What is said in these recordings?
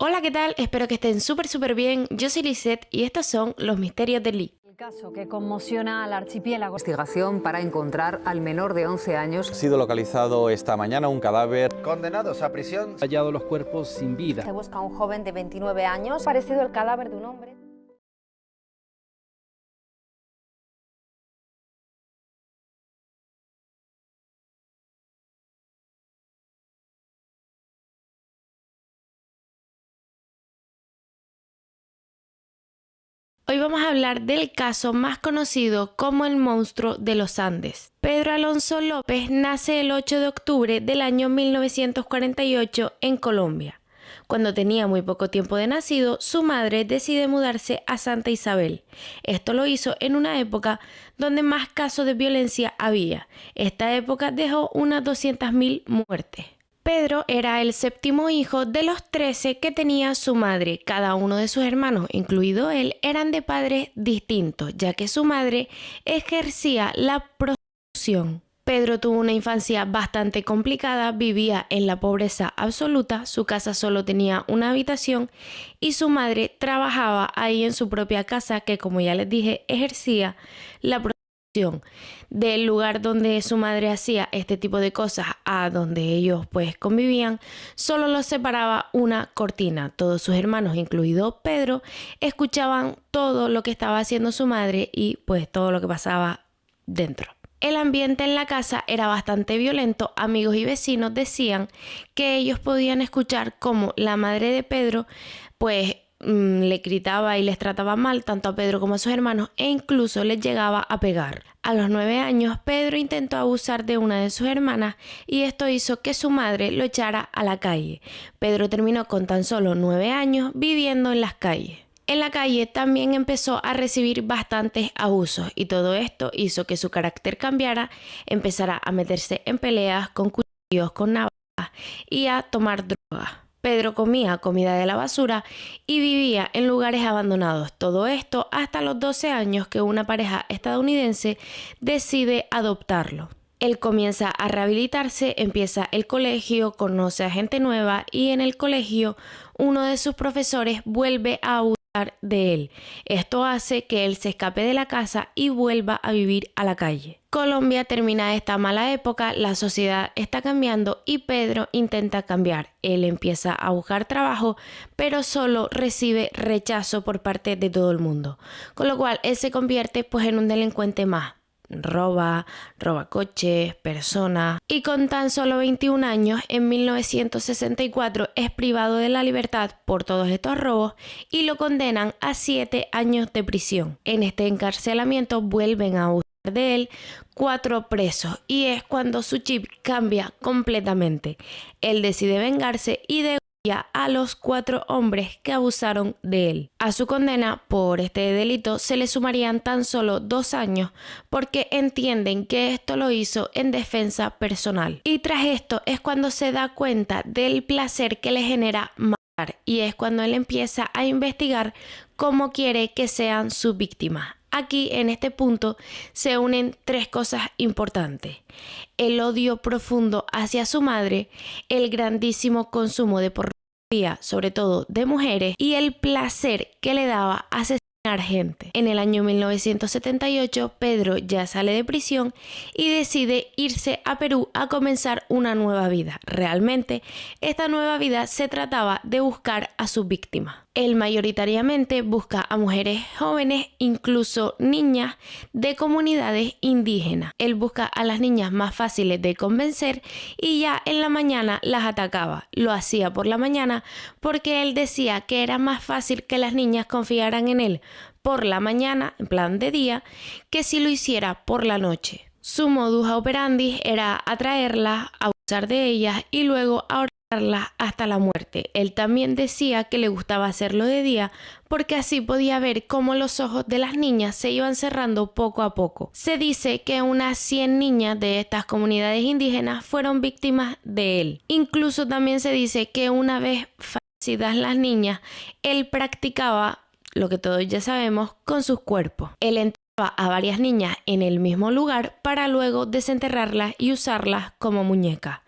Hola, ¿qué tal? Espero que estén súper bien. Yo soy Lisette y estos son los misterios de Lee. El caso que conmociona al archipiélago. Investigación para encontrar al menor de 11 años. Ha sido localizado esta mañana un cadáver. Condenados a prisión. Hallado los cuerpos sin vida. Se busca a un joven de 29 años, parecido al cadáver de un hombre. Hoy vamos a hablar del caso más conocido como el monstruo de los Andes. Pedro Alonso López nace el 8 de octubre del año 1948 en Colombia. Cuando tenía muy poco tiempo de nacido, su madre decide mudarse a Santa Isabel. Esto lo hizo en una época donde más casos de violencia había. Esta época dejó unas 200.000 muertes. Pedro era el séptimo hijo de los 13 que tenía su madre. Cada uno de sus hermanos, incluido él, eran de padres distintos, ya que su madre ejercía la prostitución. Pedro tuvo una infancia bastante complicada, vivía en la pobreza absoluta, su casa solo tenía una habitación y su madre trabajaba ahí en su propia casa que, como ya les dije, ejercía la prostitución. Del lugar donde su madre hacía este tipo de cosas a donde ellos pues convivían, solo los separaba una cortina. Todos sus hermanos, incluido Pedro, escuchaban todo lo que estaba haciendo su madre y pues todo lo que pasaba dentro. El ambiente en la casa era bastante violento. Amigos y vecinos decían que ellos podían escuchar cómo la madre de Pedro pues le gritaba y les trataba mal tanto a Pedro como a sus hermanos e incluso les llegaba a pegar. A los 9 años, Pedro intentó abusar de una de sus hermanas y esto hizo que su madre lo echara a la calle. Pedro terminó con tan solo 9 años viviendo en las calles. En la calle también empezó a recibir bastantes abusos y todo esto hizo que su carácter cambiara, empezara a meterse en peleas con cuchillos, con navajas y a tomar drogas. Pedro comía comida de la basura y vivía en lugares abandonados. Todo esto hasta los 12 años que una pareja estadounidense decide adoptarlo. Él comienza a rehabilitarse, empieza el colegio, conoce a gente nueva y en el colegio uno de sus profesores vuelve a abusar de él. Esto hace que él se escape de la casa y vuelva a vivir a la calle. Colombia termina esta mala época, la sociedad está cambiando y Pedro intenta cambiar. Él empieza a buscar trabajo, pero solo recibe rechazo por parte de todo el mundo. Con lo cual, él se convierte pues en un delincuente más. Roba coches, personas y con tan solo 21 años en 1964 es privado de la libertad por todos estos robos y lo condenan a 7 años de prisión. En este encarcelamiento vuelven a abusar de él 4 presos y es cuando su chip cambia completamente. Él decide vengarse y a los 4 hombres que abusaron de él. A su condena por este delito se le sumarían tan solo 2 años porque entienden que esto lo hizo en defensa personal. Y tras esto es cuando se da cuenta del placer que le genera matar y es cuando él empieza a investigar cómo quiere que sean sus víctimas. Aquí en este punto se unen 3 cosas importantes: el odio profundo hacia su madre, el grandísimo consumo de pornografía, sobre todo de mujeres, y el placer que le daba asesinar gente. En el año 1978, Pedro ya sale de prisión y decide irse a Perú a comenzar una nueva vida. Realmente, esta nueva vida se trataba de buscar a sus víctimas. Él mayoritariamente busca a mujeres jóvenes, incluso niñas de comunidades indígenas. Él busca a las niñas más fáciles de convencer y ya en la mañana las atacaba. Lo hacía por la mañana porque él decía que era más fácil que las niñas confiaran en él por la mañana, en plan de día, que si lo hiciera por la noche. Su modus operandi era atraerlas, abusar de ellas y luego ahorcarlas hasta la muerte. Él también decía que le gustaba hacerlo de día porque así podía ver cómo los ojos de las niñas se iban cerrando poco a poco. Se dice que unas 100 niñas de estas comunidades indígenas fueron víctimas de él. Incluso también se dice que una vez fallecidas las niñas, él practicaba lo que todos ya sabemos con sus cuerpos. Él enterraba a varias niñas en el mismo lugar para luego desenterrarlas y usarlas como muñecas.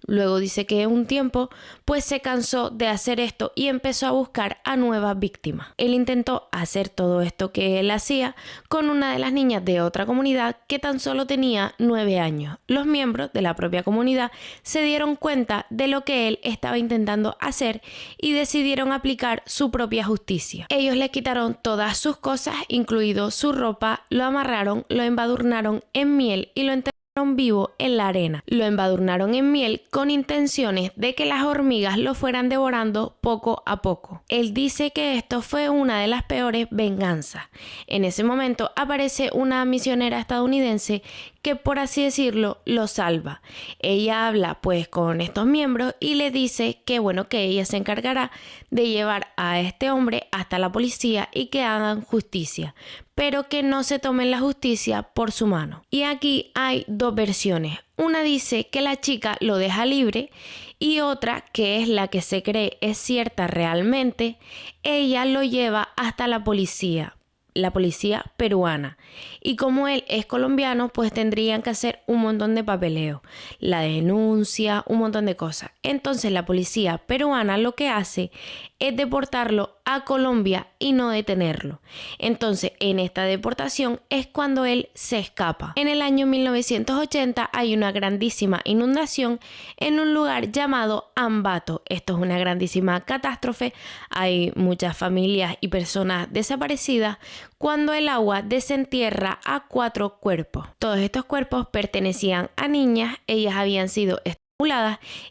Luego dice que un tiempo pues se cansó de hacer esto y empezó a buscar a nuevas víctimas. Él intentó hacer todo esto que él hacía con una de las niñas de otra comunidad que tan solo tenía 9 años. Los miembros de la propia comunidad se dieron cuenta de lo que él estaba intentando hacer y decidieron aplicar su propia justicia. Ellos le quitaron todas sus cosas, incluido su ropa, lo amarraron, lo embadurnaron en miel y lo enterraron vivo en la arena. Lo embadurnaron en miel con intenciones de que las hormigas lo fueran devorando poco a poco. Él dice que esto fue una de las peores venganzas. En ese momento aparece una misionera estadounidense que, por así decirlo, lo salva. Ella habla pues con estos miembros y le dice que bueno, que ella se encargará de llevar a este hombre hasta la policía y que hagan justicia, pero que no se tomen la justicia por su mano. Y aquí hay dos versiones. Una dice que la chica lo deja libre y otra, que es la que se cree es cierta realmente, ella lo lleva hasta la policía peruana. Y como él es colombiano, pues tendrían que hacer un montón de papeleo, la denuncia, un montón de cosas. Entonces la policía peruana lo que hace es deportarlo a Colombia y no detenerlo. Entonces en esta deportación es cuando él se escapa. En el año 1980 hay una grandísima inundación en un lugar llamado Ambato. Esto es una grandísima catástrofe. Hay muchas familias y personas desaparecidas cuando el agua desentierra a 4 cuerpos. Todos estos cuerpos pertenecían a niñas. Ellas habían sido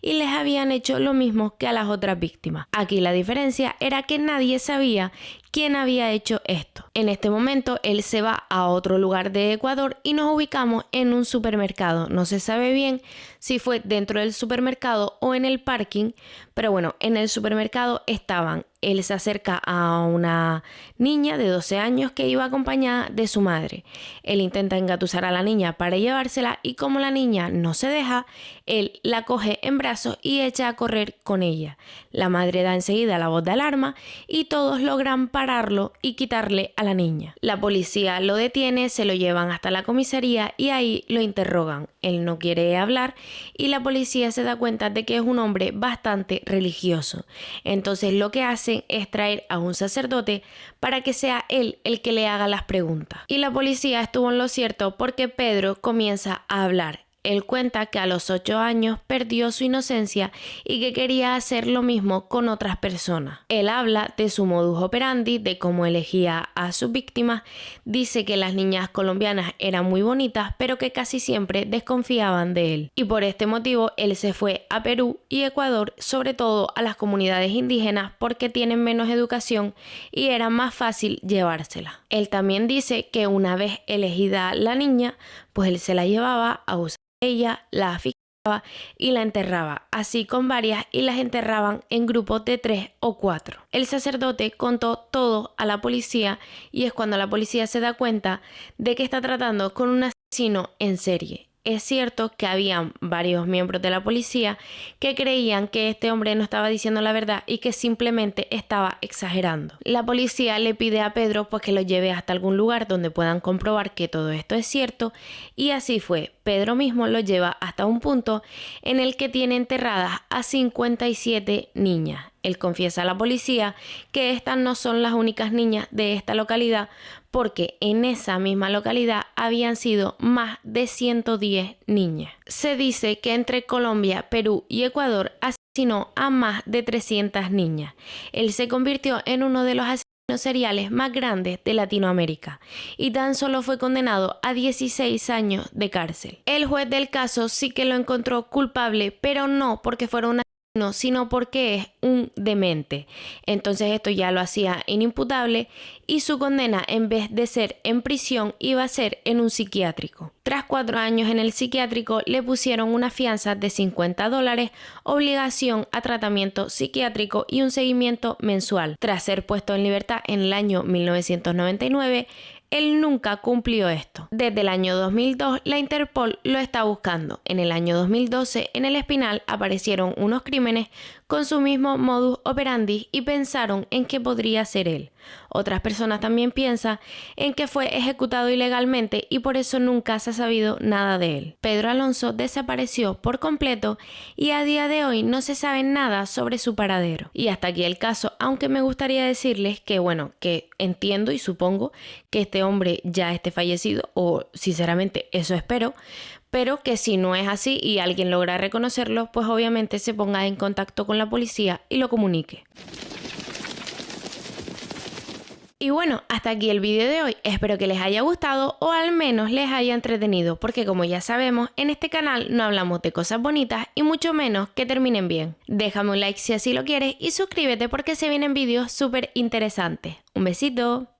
y les habían hecho lo mismo que a las otras víctimas. Aquí la diferencia era que nadie sabía quién había hecho esto. En este momento él se va a otro lugar de Ecuador y nos ubicamos en un supermercado. No se sabe bien si fue dentro del supermercado o en el parking, pero bueno, en el supermercado estaban. Él se acerca a una niña de 12 años que iba acompañada de su madre. Él intenta engatusar a la niña para llevársela y como la niña no se deja, él la coge en brazos y echa a correr con ella. La madre da enseguida la voz de alarma y todos logran pararlo y quitarle a la niña. La policía lo detiene, se lo llevan hasta la comisaría y ahí lo interrogan. Él no quiere hablar y la policía se da cuenta de que es un hombre bastante religioso. Entonces lo que hacen es traer a un sacerdote para que sea él el que le haga las preguntas. Y la policía estuvo en lo cierto porque Pedro comienza a hablar. Él cuenta que a los 8 años perdió su inocencia y que quería hacer lo mismo con otras personas. Él habla de su modus operandi, de cómo elegía a sus víctimas. Dice que las niñas colombianas eran muy bonitas, pero que casi siempre desconfiaban de él. Y por este motivo él se fue a Perú y Ecuador, sobre todo a las comunidades indígenas, porque tienen menos educación y era más fácil llevársela. Él también dice que una vez elegida la niña, pues él se la llevaba a usar. Ella la asfixiaba y la enterraba, así con varias, y las enterraban en grupos de 3 o 4. El sacerdote contó todo a la policía y es cuando la policía se da cuenta de que está tratando con un asesino en serie. Es cierto que habían varios miembros de la policía que creían que este hombre no estaba diciendo la verdad y que simplemente estaba exagerando. La policía le pide a Pedro pues que lo lleve hasta algún lugar donde puedan comprobar que todo esto es cierto y así fue. Pedro mismo lo lleva hasta un punto en el que tiene enterradas a 57 niñas. Él confiesa a la policía que estas no son las únicas niñas de esta localidad porque en esa misma localidad habían sido más de 110 niñas. Se dice que entre Colombia, Perú y Ecuador asesinó a más de 300 niñas. Él se convirtió en uno de los asesinos seriales más grandes de Latinoamérica y tan solo fue condenado a 16 años de cárcel. El juez del caso sí que lo encontró culpable, pero no porque fuera un asesino, sino porque es un demente. Entonces esto ya lo hacía inimputable y su condena, en vez de ser en prisión, iba a ser en un psiquiátrico. Tras 4 años en el psiquiátrico le pusieron una fianza de $50, obligación a tratamiento psiquiátrico y un seguimiento mensual. Tras ser puesto en libertad en el año 1999, él nunca cumplió esto. Desde el año 2002, la Interpol lo está buscando. En el año 2012, en El Espinal, aparecieron unos crímenes con su mismo modus operandi y pensaron en que podría ser él. Otras personas también piensan en que fue ejecutado ilegalmente y por eso nunca se ha sabido nada de él. Pedro Alonso desapareció por completo y a día de hoy no se sabe nada sobre su paradero. Y hasta aquí el caso, aunque me gustaría decirles que que entiendo y supongo que este hombre ya esté fallecido, o sinceramente eso espero, pero que si no es así y alguien logra reconocerlo, pues obviamente se ponga en contacto con la policía y lo comunique. Y bueno, hasta aquí el vídeo de hoy. Espero que les haya gustado o al menos les haya entretenido, porque como ya sabemos, en este canal no hablamos de cosas bonitas y mucho menos que terminen bien. Déjame un like si así lo quieres y suscríbete porque se vienen vídeos súper interesantes. Un besito.